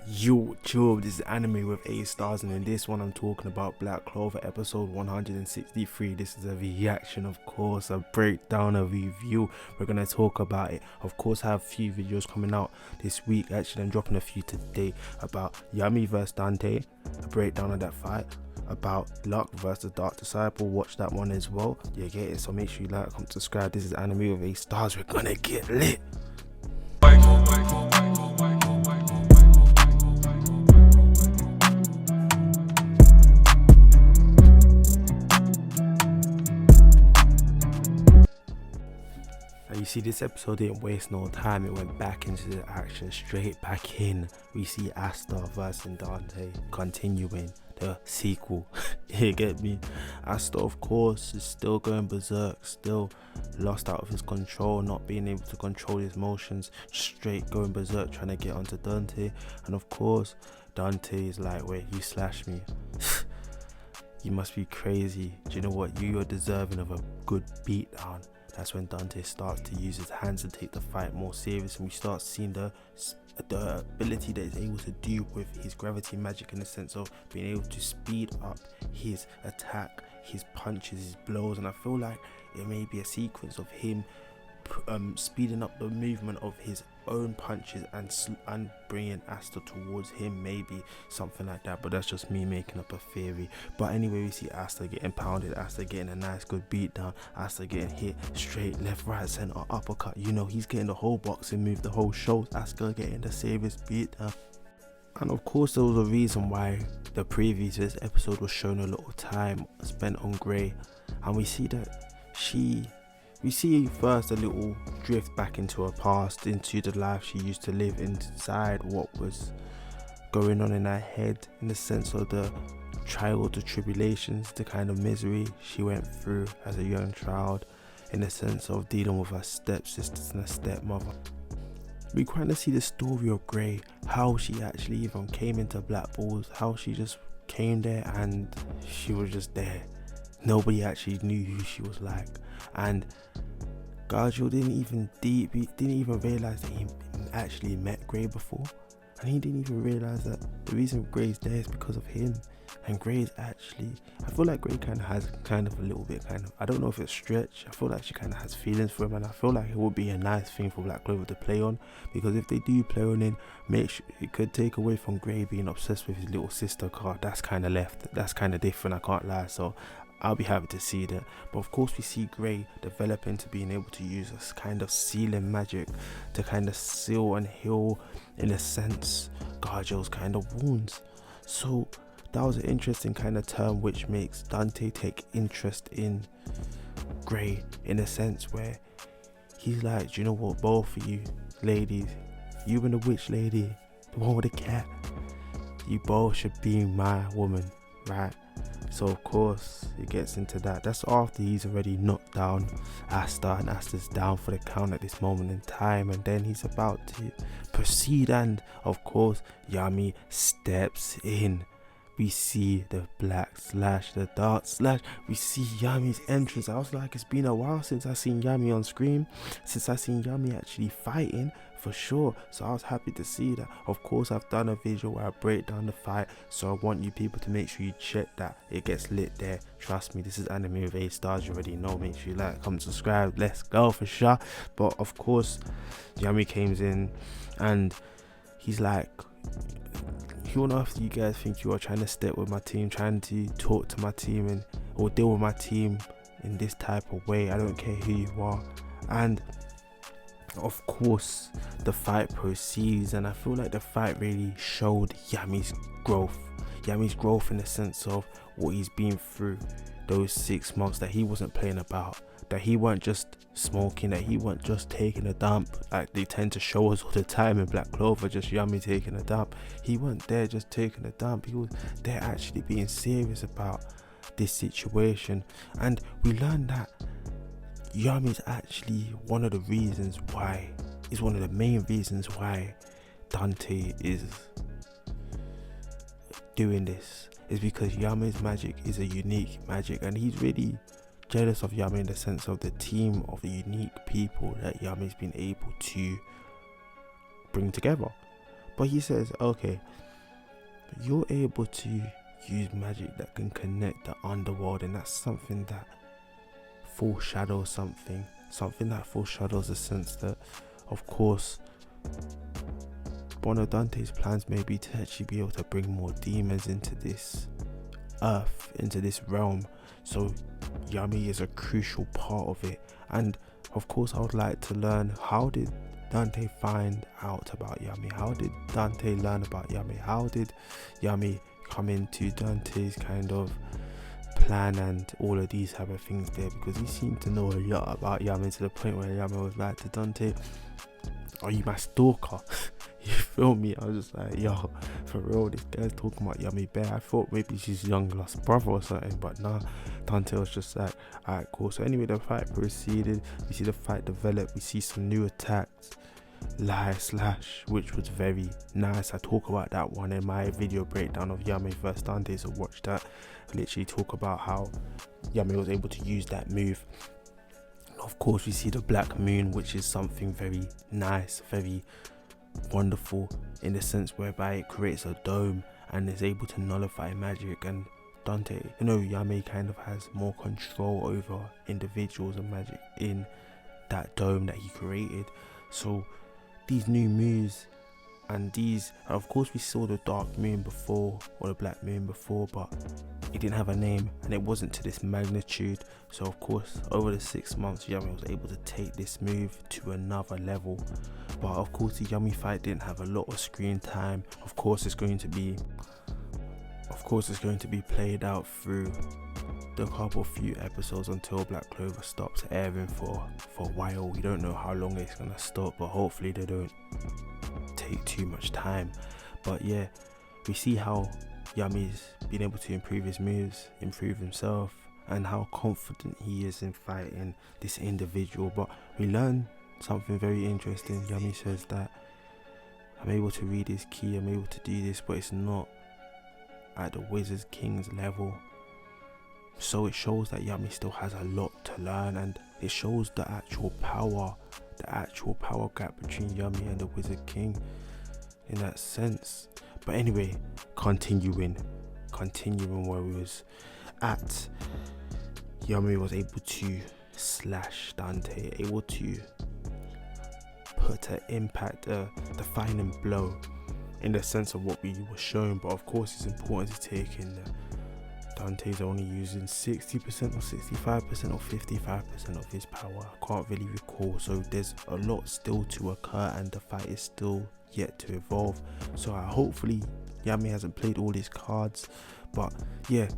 Yo, chill, this is anime with 8 stars, and in this one I'm talking about Black Clover episode 163. This is a reaction, of course, a breakdown, a review. We're gonna talk about it. Of course, I have a few videos coming out this week. Actually, I'm dropping a few today about Yami vs Dante, a breakdown of that fight, about Luck versus Dark Disciple. Watch that one as well. You get it, so make sure you like, comment, subscribe. This is anime with 8 stars. We're gonna get lit. You see, this episode didn't waste no time. It went back into the action, straight back in. We see Asta versus Dante continuing the sequel. You get me? Asta, of course, is still going berserk, still lost out of his control, not being able to control his emotions, straight going berserk, trying to get onto Dante. And of course, Dante is like, wait, you slashed me. You must be crazy. Do you know what? You're deserving of a good beatdown. That's when Dante starts to use his hands and take the fight more serious, and we start seeing the ability that he's able to do with his gravity magic, in the sense of being able to speed up his attack, his punches, his blows. And I feel like it may be a sequence of him speeding up the movement of his own punches and bringing Asta towards him, maybe something like that, but that's just me making up a theory. But anyway, we see Asta getting pounded, Asta getting a nice good beat down, Asta getting hit straight, left, right, center, uppercut. You know, he's getting the whole boxing move, the whole show. Asta getting the serious beat down. And of course, there was a reason why the preview to this episode was showing a lot of time spent on Grey, and we see that we see first a little drift back into her past, into the life she used to live, inside what was going on in her head, in the sense of the trials, the tribulations, the kind of misery she went through as a young child, in the sense of dealing with her stepsisters and her stepmother. We kind of see the story of Grey, how she actually even came into Black Balls, how she just came there and she was just there. Nobody actually knew who she was like, and Gargiel didn't even realize that he actually met Grey before, and he didn't even realize that the reason Grey's there is because of him. And Grey's actually, I feel like Grey has a little bit, I don't know if it's stretch, I feel like she kind of has feelings for him, and I feel like it would be a nice thing for Black Clover to play on, because if they do play on it, make sure it could take away from Grey being obsessed with his little sister card. That's kind of left, that's kind of different, I can't lie. So I'll be happy to see that. But of course, we see Grey develop into being able to use this kind of sealing magic to kind of seal and heal, in a sense, Gargiel's kind of wounds. So that was an interesting kind of term, which makes Dante take interest in Grey, in a sense where he's like, do you know what, both of you ladies, you and the witch lady, the one with the cat, you both should be my woman, right? So of course it gets into that. That's after he's already knocked down Asta, and Asta's down for the count at this moment in time, and then he's about to proceed, and of course Yami steps in. We see the black slash, the dark slash, we see Yami's entrance. I was like, it's been a while since I seen Yami on screen, since I seen Yami actually fighting, for sure. So I was happy to see that. Of course, I've done a visual where I break down the fight, so I want you people to make sure you check that. It gets lit there, trust me. This is anime with 8 stars, you already know. Make sure you like, comment, subscribe, let's go for sure. But of course, Yami comes in and he's like, who on earth do you guys think you are, trying to step with my team, trying to talk to my team and or deal with my team in this type of way? I don't care who you are. And of course the fight proceeds, and I feel like the fight really showed Yami's growth in the sense of what he's been through those 6 months, that he wasn't playing about, that he weren't just smoking, that he weren't just taking a dump like they tend to show us all the time in Black Clover, just Yami taking a dump. He wasn't there just taking a dump, he was there actually being serious about this situation. And we learned that Yami is actually one of the main reasons why Dante is doing this, is because Yami's magic is a unique magic, and he's really jealous of Yami in the sense of the team of the unique people that Yami's been able to bring together. But he says, okay, you're able to use magic that can connect the underworld, and that's something that foreshadows something that foreshadows the sense that, of course, one of Dante's plans may be to actually be able to bring more demons into this earth, into this realm. So Yami is a crucial part of it. And of course, I would like to learn, how did Dante find out about Yami? How did Dante learn about Yami? How did Yami come into Dante's kind of plan and all of these type of things there? Because he seemed to know a lot about Yami, to the point where Yami was like to Dante, are you my stalker? You feel me? I was just like, yo, for real, this guy's talking about Yami Bear. I thought maybe she's young lost brother or something, but nah, Dante was just like, alright, cool. So anyway, the fight proceeded. We see the fight develop. We see some new attacks, slash, which was very nice. I talk about that one in my video breakdown of Yami vs Dante, so watch that. I literally talk about how Yami was able to use that move. Of course, we see the black moon, which is something very nice, very wonderful, in the sense whereby it creates a dome and is able to nullify magic. And Dante, Yami kind of has more control over individuals and magic in that dome that he created. So these new moves, and these, of course, we saw the dark moon before, or the black moon before, but it didn't have a name and it wasn't to this magnitude. So of course, over the 6 months, Yami was able to take this move to another level. But of course, the Yami fight didn't have a lot of screen time. Of course, it's going to be played out through the few episodes until Black Clover stops airing for a while. We don't know how long it's gonna stop, but hopefully they don't take too much time. But yeah, we see how Yami's been able to improve his moves, improve himself, and how confident he is in fighting this individual. But we learn something very interesting. Yami says that, I'm able to read his ki, I'm able to do this, but it's not at the Wizard King's level. So it shows that Yami still has a lot to learn, and it shows the actual power gap between Yami and the Wizard King in that sense. But anyway, continuing where we was at, Yami was able to slash Dante, able to put an impact, defining blow in the sense of what we were shown. But of course, it's important to take in that Dante's only using 60% or 65% or 55% of his power. I can't really recall, so there's a lot still to occur and the fight is still yet to evolve. So hopefully Yami hasn't played all his cards. But yeah,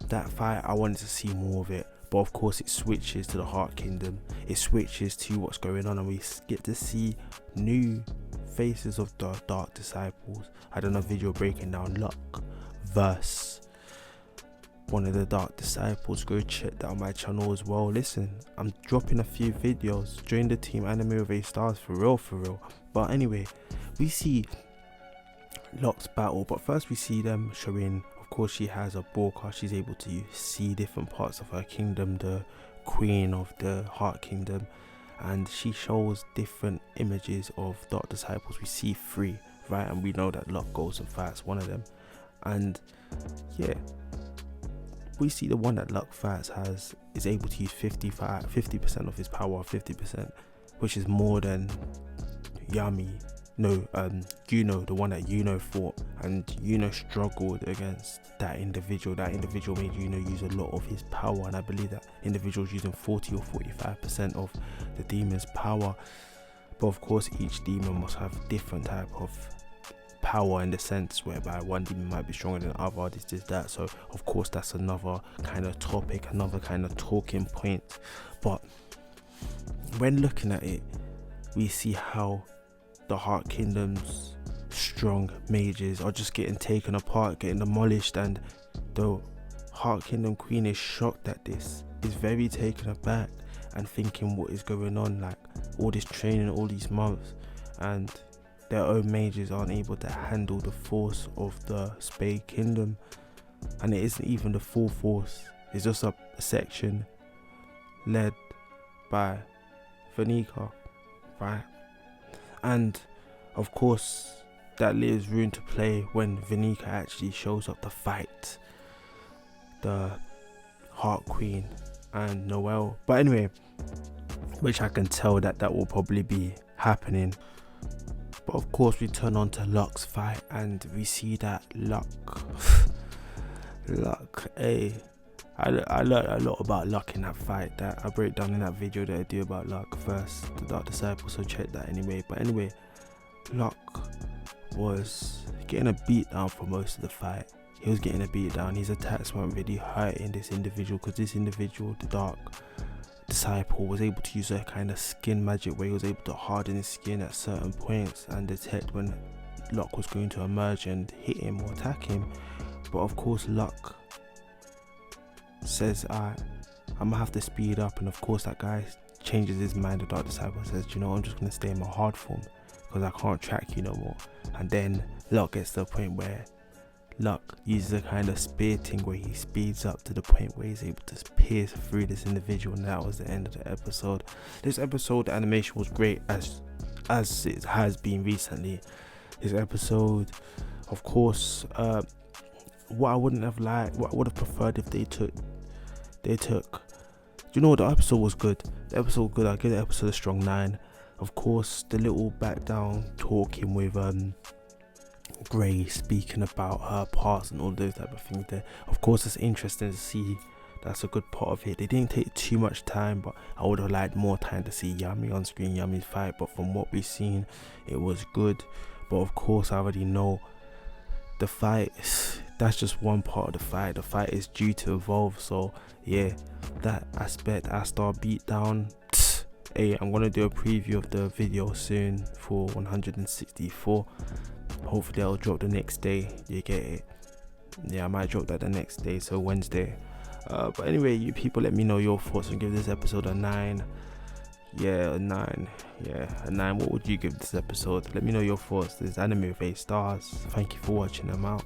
that fight, I wanted to see more of it. But of course, it switches to the Heart Kingdom, it switches to what's going on, and we get to see new faces of the Dark Disciples. I done a video breaking down Luck versus one of the Dark Disciples. Go check that on my channel as well. Listen, I'm dropping a few videos. Join the team Anime with 8 stars, for real. But anyway, we see Luck's battle, but first we see them showing, of course, she has a broadcast. She's able to see different parts of her kingdom, the queen of the Heart Kingdom, and she shows different images of Dark Disciples. We see 3, right? And we know that Luck goes and fights one of them. And yeah, we see the one that Luck fights is able to use 50% of his power, 50%, which is more than Yami. No, the one that fought, and struggled against that individual. That individual made use a lot of his power, and I believe that individual's using 40 or 45% of the demon's power. But of course, each demon must have different type of power, in the sense whereby one demon might be stronger than the other, this that. So of course, that's another kind of topic, another kind of talking point. But when looking at it, we see how the Heart Kingdom's strong mages are just getting taken apart, getting demolished, and the Heart Kingdom Queen is shocked at this, is very taken aback and thinking, what is going on? Like, all this training, all these months, and their own mages aren't able to handle the force of the Spade Kingdom. And it isn't even the full force, it's just a section led by Vanika, right? And of course, that leaves room to play when Vinica actually shows up to fight the Heart Queen and Noelle. But anyway, which I can tell that will probably be happening. But of course we turn on to Locke's fight and we see that Locke, hey, I learned a lot about Locke in that fight that I break down in that video that I do about Locke first, the Dark Disciple, so check that anyway. But anyway, Locke was getting a beat down for most of the fight. He was getting a beat down. His attacks weren't really hurting this individual, because this individual, the Dark Disciple, was able to use a kind of skin magic where he was able to harden his skin at certain points and detect when Locke was going to emerge and hit him or attack him. But of course Locke says, I'm gonna have to speed up, and of course that guy changes his mind. The Dark Disciple says, you know, I'm just gonna stay in my hard form because I can't track you no more. And then Locke gets to the point where Locke uses a kind of spear thing where he speeds up to the point where he's able to pierce through this individual, and that was the end of the episode. This episode, the animation was great as it has been recently. This episode, of course, what I wouldn't have liked, what I would have preferred if they took, you know, the episode was good. The episode was good. I give the episode a strong 9. Of course, the little back down talking with Grey, speaking about her past and all those type of things there. Of course, it's interesting to see. That's a good part of it. They didn't take too much time, but I would have liked more time to see Yami on screen, Yami's fight. But from what we've seen, it was good. But of course, I already know the fight, that's just one part of the fight. The fight is due to evolve. So yeah, that aspect, Astar beatdown. Hey, I'm gonna do a preview of the video soon for 164. Hopefully I'll drop the next day. You get it? Yeah, I might drop that the next day, so Wednesday. But anyway, you people, let me know your thoughts and give this episode a 9. Yeah, a 9. Yeah, a 9. What would you give this episode? Let me know your thoughts. This anime with 8 stars. Thank you for watching. I'm out.